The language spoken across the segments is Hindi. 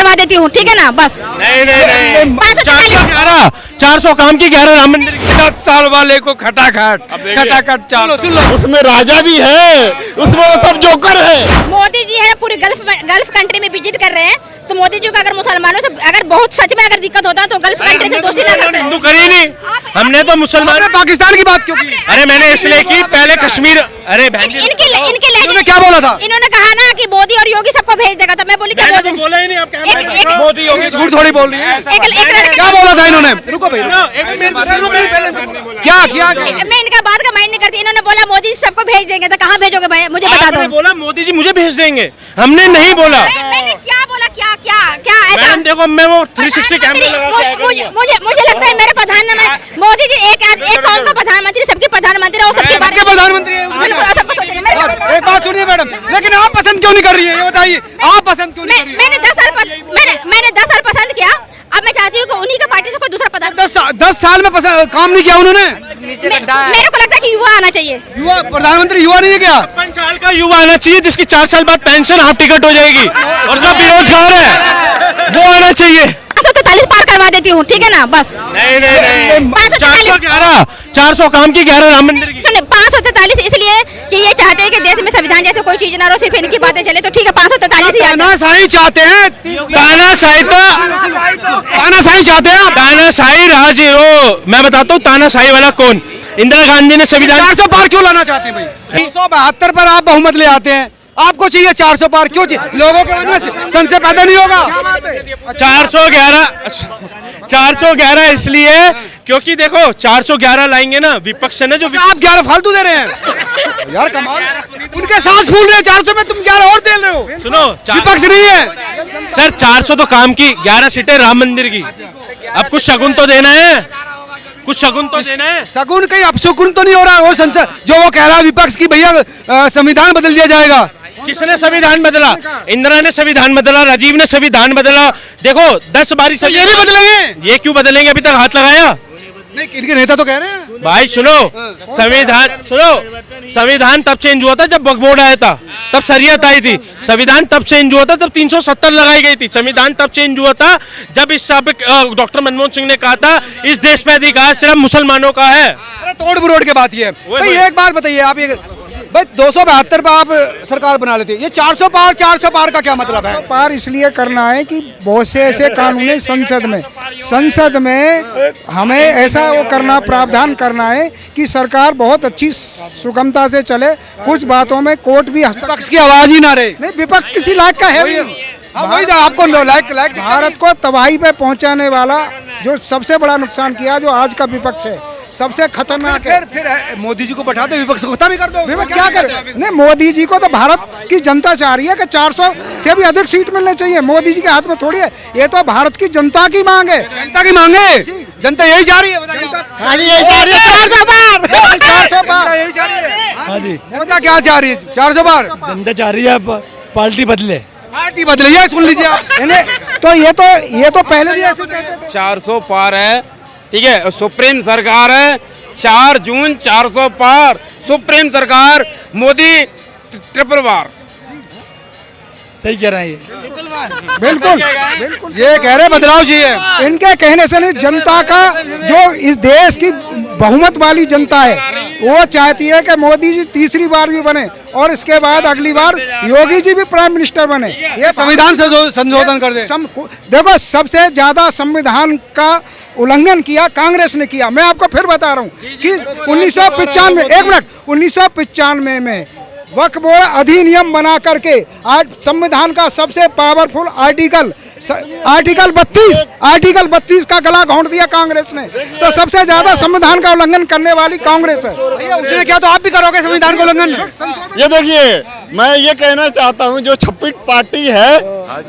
करवा देती हूँ, ठीक है ना, बस। नहीं 400 काम की 11 राम मंदिर की। 10 साल वाले को खटाखट 400। उसमें राजा भी है, उसमें सब जोकर है। मोदी जी है पूरी गल्फ कंट्री में विजिट कर रहे हैं, तो मोदी जी को अगर मुसलमानों से अगर बहुत सच में अगर दिक्कत होता है तो गल्फ कंट्री से दोस्ती ना करते। हिंदू करी नहीं, हमने तो मुसलमान। पाकिस्तान की बात क्यों की? अरे मैंने इसलिए की, पहले कश्मीर। अरे बहन जी, इनके क्या बोला था? इन्होंने कहा ना कि मोदी और योगी सबको भेज देगा, तो मैं बोली क्या मैंने तो बोला ही नहीं। आप क्या मोदी योगी झूठ थोड़ी बोल रही है। क्या बोला था इन्होंने? रुको भाई, क्या किया? मैं इनका बात का माइंड नहीं करती। इन्होंने बोला मोदी सबको भेज देंगे, तो कहाँ भेजोगे भाई, मुझे बता दो। बोला मोदी जी मुझे भेज देंगे, हमने नहीं बोला। मैंने क्या बोला? क्या क्या क्या ऐसा? मैडम देखो, मैं वो 360 कैमरे लगा के आएगा। मुझे लगता है मेरे प्रधानमंत्री मोदी जी एक कौम का प्रधानमंत्री, सबके प्रधानमंत्री और सबके बारे में प्रधानमंत्री है। एक बात सुनिए मैडम, लेकिन आप पसंद क्यों नहीं कर रही है, ये बताइए, आप पसंद क्यों नहीं कर रही है? मैंने 10 साल पसंद किया, अब मैं चाहती हूँ कि उन्हीं के पार्टी से कोई दूसरा प्रधान। 10 साल में काम नहीं किया उन्होंने। मेरे को लगता है कि युवा आना चाहिए। युवा प्रधानमंत्री युवा नहीं है क्या? 55 साल का युवा आना चाहिए, जिसकी 4 साल बाद पेंशन हाफ टिकट हो जाएगी, और जो बेरोजगार है वो आना चाहिए। 43 पार करवा देती हूँ, ठीक है ना, बस। नहीं 400 काम की 11 राम मंदिर की। सुनिए, 543 इसलिए कि ये चाहते हैं कि देश में संविधान जैसे कोई चीज ना रहो, सिर्फ इनकी बातें चले, तो ठीक है 543 ही तानाशाही चाहते हैं। तानाशाही चाहते हैं। तानाशाही राज वो मैं बताता हूँ, तानाशाही वाला कौन? इंदिरा गांधी ने संविधान 400 पार क्यों लाना चाहते हैं भाई? 272 पर आप बहुमत ले आते हैं, आपको चाहिए 400 पार क्यों चाहिए? लोगों के मन में संशय पैदा नहीं होगा। 411 इसलिए क्योंकि देखो 411 लाएंगे ना, विपक्ष है ना जो आप 11 फालतू दे रहे हैं यार, कमाल। उनके सांस फूल रहे हैं 400 में, तुम 11 और दे रहे हो। सुनो, विपक्ष नहीं है सर, 400 तो काम की, 11 सीटें राम मंदिर की। अब कुछ शगुन तो देना है, कुछ शगुन तो देना है। शगुन कहीं अपशगुन तो नहीं हो रहा है? वो संसद जो वो कह रहा है विपक्ष की, भैया संविधान बदल दिया जाएगा। किसने संविधान बदला? इंदिरा ने संविधान बदला, राजीव ने संविधान बदला। देखो 10 बारी ये भी बदलेंगे। ये क्यों बदलेंगे? अभी तक हाथ लगाया नहीं, इनके नेता तो कह रहे हैं। भाई सुनो, संविधान तब चेंज हुआ था जब वक्फ बोर्ड आया था, तब शरीयत आई थी। संविधान तब चेंज हुआ था तब 370 लगाई गई थी। संविधान तब चेंज हुआ था जब इस डॉक्टर मनमोहन सिंह ने कहा था इस देश पे अधिकार सिर्फ मुसलमानों का है। तोड़ मरोड़ के बात ये भाई, एक बात बताइए आप, ये भाई 272 पर आप सरकार बना लेते हैं, ये 400 पार का क्या मतलब है? पार इसलिए करना है कि बहुत से ऐसे कानून है संसद में हमें ऐसा वो करना, प्रावधान करना है कि सरकार बहुत अच्छी सुगमता से चले। कुछ बातों में कोर्ट भी विपक्ष की आवाज ही ना रहे। नहीं, विपक्ष किसी लायक का है भी नहीं। आपको लायक भारत को तबाही पे पहुंचाने वाला जो सबसे बड़ा नुकसान किया, जो आज का विपक्ष है, सबसे खतरनाक है। फिर मोदी जी को बैठा दो, विपक्ष को खत्म ही कर दो। विपक्ष क्या करे? नहीं, मोदी जी को तो भारत की जनता चाह रही है कि 400 से भी अधिक सीट मिलने चाहिए। मोदी जी के हाथ में थोड़ी है, ये तो भारत की जनता की मांग है। जनता की मांग है, जनता यही चाह रही है। 400 पार यही चाह रही है। हाँ जी, जनता क्या चाह रही है? 400 पार जनता चाह रही है पार्टी बदले। पार्टी बदले, ये सुन लीजिए आप। तो ये तो पहले भी ऐसे कहते थे। 400 पार है, ठीक है, सुप्रीम सरकार है। 4 जून 400 पार, सुप्रीम सरकार, मोदी ट्रिपल वार। सही कह रहे हैं ये, बिल्कुल ये कह रहे बदलाव चाहिए। इनके कहने से नहीं, जनता का जो इस देश की बहुमत वाली जनता है वो चाहती है कि मोदी जी तीसरी बार भी बने और इसके बाद अगली बार योगी जी भी प्राइम मिनिस्टर बने। ये संविधान संशोधन कर दे। देखो, सबसे ज्यादा संविधान का उल्लंघन किया कांग्रेस ने किया। मैं आपको फिर बता रहा हूँ कि 1995 में वक्फ बोर्ड अधिनियम बना करके आज संविधान का सबसे पावरफुल आर्टिकल 32 का गला घोंट दिया कांग्रेस ने। तो सबसे ज्यादा संविधान का उल्लंघन करने वाली कांग्रेस है। भैया उसने क्या, तो आप भी करोगे संविधान का उल्लंघन? ये देखिए, मैं ये कहना चाहता हूँ, जो छप्पीट पार्टी है,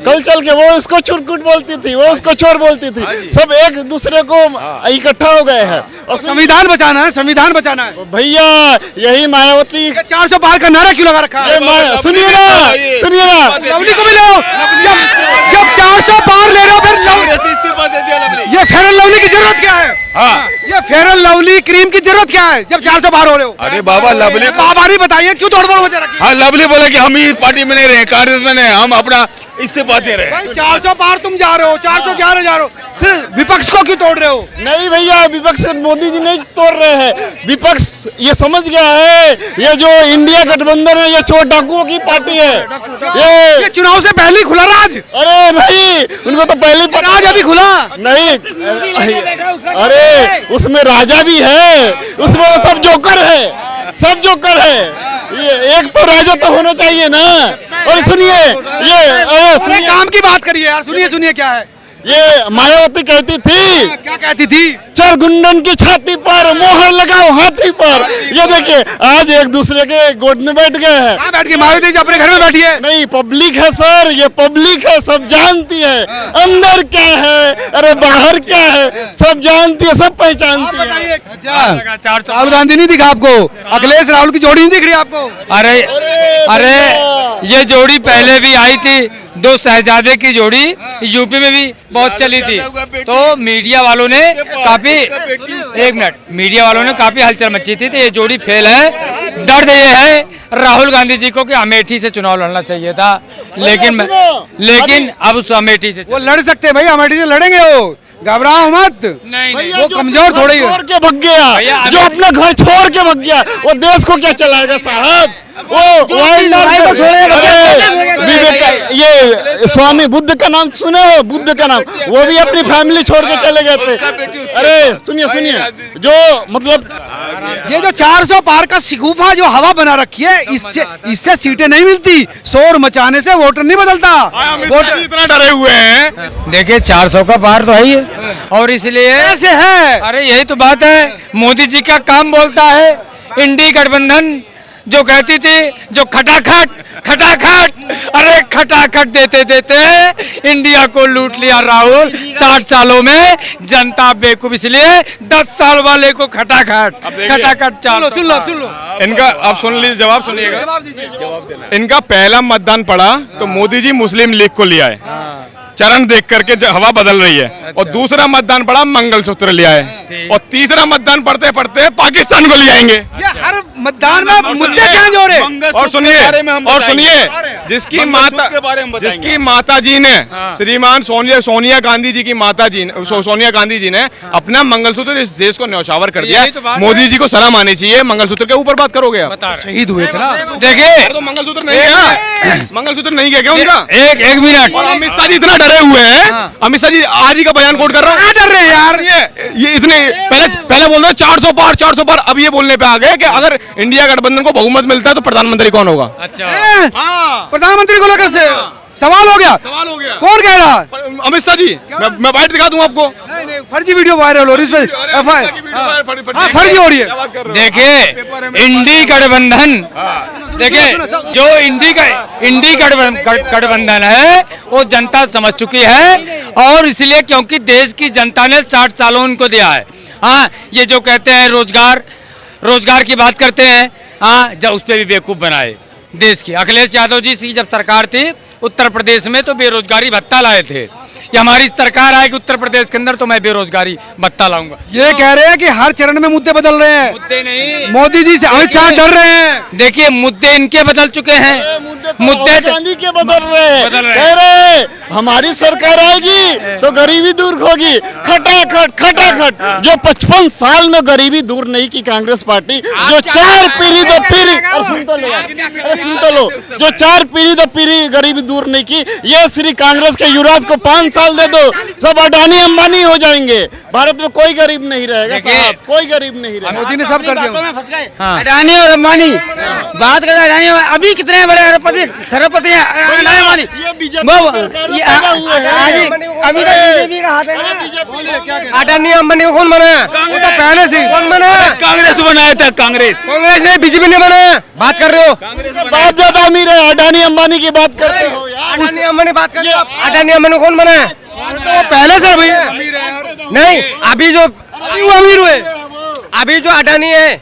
कल चल के वो इसको चुरकुट बोलती थी, वो उसको चोर बोलती थी, सब एक दूसरे को इकट्ठा हो गए हैं। और संविधान बचाना है, संविधान बचाना है भैया। यही मायावती 400 पार का नारा क्यों लगा रखा है? सुनिए ना, लवली को भी ले आओ। जब 400 पार ले रहे हो, फिर ये फेयर एंड लवली की जरूरत क्या है? हाँ, ये फेयर एंड लवली क्रीम की जरूरत क्या है जब 400 पार हो रहे हो? अरे बाबा, लवली बाबा बताइए क्यों तोड़फोड़ हो जा रही है? हाँ, लवली बोला कि हम ही पार्टी में नहीं रहे, कांग्रेस में नहीं, हम अपना इससे बचे रहे। भाई 400 पार तुम जा रहे हो, 411 जा रहे हो, फिर विपक्ष को क्यों तोड़ रहे हो? नहीं भैया, विपक्ष मोदी जी नहीं तोड़ रहे हैं। विपक्ष ये समझ गया है, ये जो इंडिया गठबंधन है ये चोर डाकुओं की पार्टी है। ये चुनाव से पहले ही खुला राज। अरे नहीं, उनको तो पहले ही राज अभी खुला नहीं। अरे उसमें राजा भी है, उसमें सब जोकर है, सब जोकर है। ये एक तो राजा तो होना चाहिए ना। और सुनिए ये, अरे सुनिए, काम की बात करिए यार, सुनिए सुनिए क्या है ये मायावती कहती थी, क्या कहती थी? चर गुंडन की छाती पर मोहर लगाओ हाथी पर। ये देखिए आज एक दूसरे के गोद में बैठ गए हैं। कहाँ बैठ के? मायावती जी अपने घर में बैठी है। नहीं, पब्लिक है सर, ये पब्लिक है, सब जानती है अंदर क्या है, अरे बाहर क्या है, सब जानती है, सब पहचानती है। अच्छा, राहुल गांधी नहीं दिखा आपको? अखिलेश राहुल की जोड़ी नहीं दिख रही आपको? अरे ये जोड़ी पहले भी आई थी, दो शहजादे की जोड़ी यूपी में भी बहुत चली थी। तो मीडिया वालों ने काफी, एक मिनट, मीडिया वालों ने काफी हलचल मची थी। तो ये जोड़ी फेल है। दर्द ये है राहुल गांधी जी को कि अमेठी से चुनाव लड़ना चाहिए था, लेकिन अब उस अमेठी से वो लड़ सकते हैं भाई, अमेठी से लड़ेंगे, वो घबराओ मत। नहीं, वो कमजोर थोड़ी है। छोड़ के भग गया, जो अपना घर छोड़ के भग गया, वो देश को क्या चलाएगा साहब? वो ये स्वामी बुद्ध का नाम सुने हो? बुद्ध का नाम, वो भी अपनी फैमिली छोड़ के चले गए थे। अरे सुनिए सुनिए, जो मतलब ये जो 400 पार का शिकूफा जो हवा बना रखी है, इससे सीटें नहीं मिलती। शोर मचाने से वोटर नहीं बदलता। वोटर इतना डरे हुए हैं। देखिए 400 का पार तो है ही है, और इसलिए ऐसे है। अरे यही तो बात है, मोदी जी का काम बोलता है। इंडी गठबंधन जो कहती थी, जो खटाखट खटाखट, अरे खटाखट देते देते इंडिया को लूट लिया राहुल। 60 सालों में जनता बेवकूफ, इसलिए 10 साल वाले को खटाखट खटाखट। सुन लो इनका अब सुन लीजिए, जवाब सुनिएगा। इनका पहला मतदान पड़ा तो मोदी जी मुस्लिम लीग को लिया है, चरण देख करके हवा बदल रही है। और दूसरा मतदान पड़ा मंगलसूत्र लिया है, और तीसरा मतदान पढ़ते पढ़ते पाकिस्तान को ले आएंगे। ये हर मतदान में मुद्दे चेंज हो रहे। और सुनिए जिसकी माता जी ने, श्रीमान सोनिया गांधी जी की माता जी, सोनिया गांधी जी ने अपना मंगलसूत्र इस देश को न्यौछावर कर दिया। मोदी जी को शर्म आनी चाहिए। मंगलसूत्र के ऊपर बात करोगे आप? शहीद हुए थे ना। देखिए तो मंगलसूत्र नहीं गया, मंगलसूत्र नहीं गया क्या उनका? एक मिनट। और अमित शाह जी इतना डरे हुए हैं, अमित शाह जी आज ही का बयान कोट कर रहा हूँ। डर रहे हैं यार, ये इतने पहले बोल रहे 400 पार 400 पार, अब ये बोलने पे आ गए कि अगर इंडिया गठबंधन को बहुमत मिलता है तो प्रधानमंत्री कौन होगा? अच्छा, प्रधानमंत्री को लेकर से सवाल हो गया। कौन कह रहा? अमित शाह जी। मैं बाइट दिखा दूं आपको। नहीं, फर्जी वीडियो वायरल हो रही है, इस पे फर्जी हो रही है। देखिए इंडी गठबंधन, देखिए जो इंडी गठबंधन है वो जनता समझ चुकी है, और इसलिए क्योंकि देश की जनता ने 60 सालों उनको दिया है। हाँ, ये जो कहते हैं रोजगार की बात करते हैं, हाँ, जब उस पर भी बेवकूफ बनाए देश की। अखिलेश यादव जी की जब सरकार थी उत्तर प्रदेश में तो बेरोजगारी भत्ता लाए थे। ये हमारी सरकार आएगी उत्तर प्रदेश के अंदर तो मैं बेरोजगारी भत्ता लाऊंगा। ये कह रहे हैं कि हर चरण में मुद्दे बदल रहे हैं। मुद्दे नहीं, मोदी जी से अमित शाह डर रहे हैं। देखिए मुद्दे इनके बदल चुके हैं। मुद्दे गांधी के बदल रहे हैं। कह रहे हमारी सरकार आएगी तो गरीबी दूर होगी। खटाखट खटाखट, जो 55 साल में गरीबी दूर नहीं की कांग्रेस पार्टी, जो 4 पीढ़ी दो पीढ़ी, सुन तो लो, जो 4 पीढ़ी दो पीढ़ी गरीबी दूर नहीं की, ये श्री कांग्रेस के युवराज को 5 साल दे दो, सब अडानी अंबानी हो जाएंगे। भारत में कोई गरीब नहीं रहेगा साहब, कोई गरीब नहीं रहेगा। मोदी ने सब कर दिया। अडानी और अंबानी बात करते, अडानी अभी कितने बड़े खरबपति हैं अडानी अंबानी। ये बीजेपी सरकार में पैदा हुए हैं। अभी तक बीजेपी का हाथ है। अडानी अंबानी को कौन बनाया? पहले से कौन बनाया? कांग्रेस बनाया था, कांग्रेस ने, बीजेपी ने बनाया। बात कर रहे हो? बहुत ज्यादा अमीर है, अडानी अंबानी की बात करते हो यार। अडानी अंबानी बात कर रहे हो? अडानी अंबानी कौन बनाया? तो पहले से भैया नहीं, अभी जो अमीर हुए, अभी जो अडानी है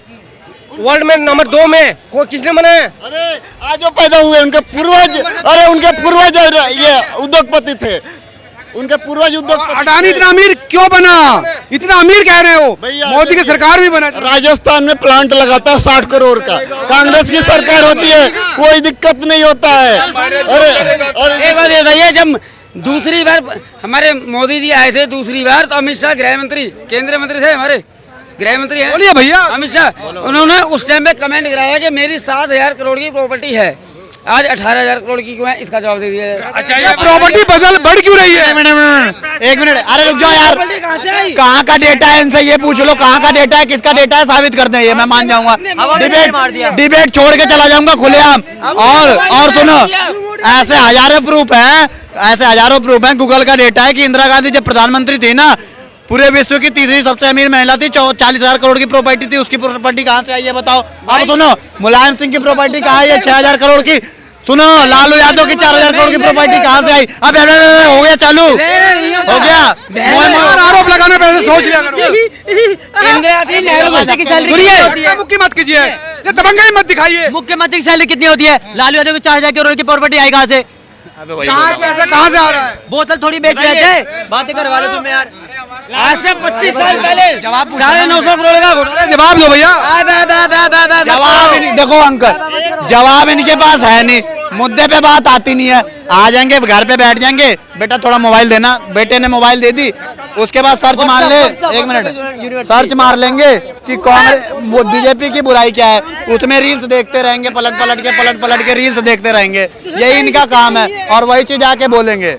वर्ल्ड में नंबर 2 में, को किसने बनाया? अरे आज जो पैदा हुए उनके पूर्वज, अरे उनके पूर्वज ये उद्योगपति थे। उनके पूर्वज उद्योगपति अडानी इतना अमीर क्यों बना? इतना अमीर कह रहे हो? भैया, मोदी की देखिए, सरकार भी बना। राजस्थान में प्लांट लगाता है 60 करोड़ का, कांग्रेस की सरकार होती है, कोई दिक्कत नहीं होता है। एक बात ये भैया, जब दूसरी बार हमारे मोदी जी आए थे दूसरी बार, तो अमित शाह गृह मंत्री, केंद्रीय मंत्री थे हमारे, गृह मंत्री है बोलिए भैया। अमित शाह, उन्होंने उस टाइम पे कमेंट कराया कि मेरी 7,000 करोड़ की प्रॉपर्टी है, आज 18,000 करोड़ की क्यों है, इसका जवाब दे दिया। अच्छा, प्रॉपर्टी बढ़ क्यों रही है? एक मिनट, अरे रुक जाओ यार, प्रॉपर्टी कहाँ से आई? कहाँ का डेटा है, इनसे ये पूछ लो कहाँ का डेटा है, किसका डेटा है, साबित कर दें, ये मैं मान जाऊंगा। डिबेट छोड़ के चला जाऊंगा खुलेआम। और सुनो, ऐसे हजारों प्रूफ हैं, गूगल का डेटा है कि इंदिरा गांधी जब प्रधानमंत्री थी ना, पूरे विश्व की तीसरी सबसे अमीर महिला थी, 40,000 करोड़ की प्रॉपर्टी थी, उसकी प्रॉपर्टी कहाँ से आई है बताओ। अब सुनो, मुलायम सिंह की प्रॉपर्टी कहाँ है, 6,000 करोड़ की। सुनो, लालू यादव की 4,000 करोड़ की प्रॉपर्टी कहाँ से आई। अब हो गया चालू, हो गया। आरोप लगाना पहले सोच लिया करो। इंदिरा थी, नेहरू थी। सुनिए, मुक्की मत कीजिए, ये दबंगई मत दिखाइए। मुख्यमंत्री की सैलरी कितनी होती है? लालू यादव को 4,000 करोड़ की प्रॉपर्टी आई कहाँ से? कहाँ से आ रहा है? बोतल थोड़ी बेच रहे थे, बातें करवा लो तुम यार। आज से 25 साल पहले 950 करोड़ का घोटाला। जवाब दो भैया। जवाब देखो अंकल, जवाब इनके पास है नहीं, मुद्दे पे बात आती नहीं है। आ जाएंगे घर पे बैठ जाएंगे, बेटा थोड़ा मोबाइल देना, बेटे ने मोबाइल दे दी, उसके बाद सर्च मार ले, एक मिनट सर्च मार लेंगे कि कांग्रेस बीजेपी की बुराई क्या है, उसमें रील्स देखते रहेंगे, पलट पलट के रील्स देखते रहेंगे, यही इनका काम है और वही चीज आके बोलेंगे।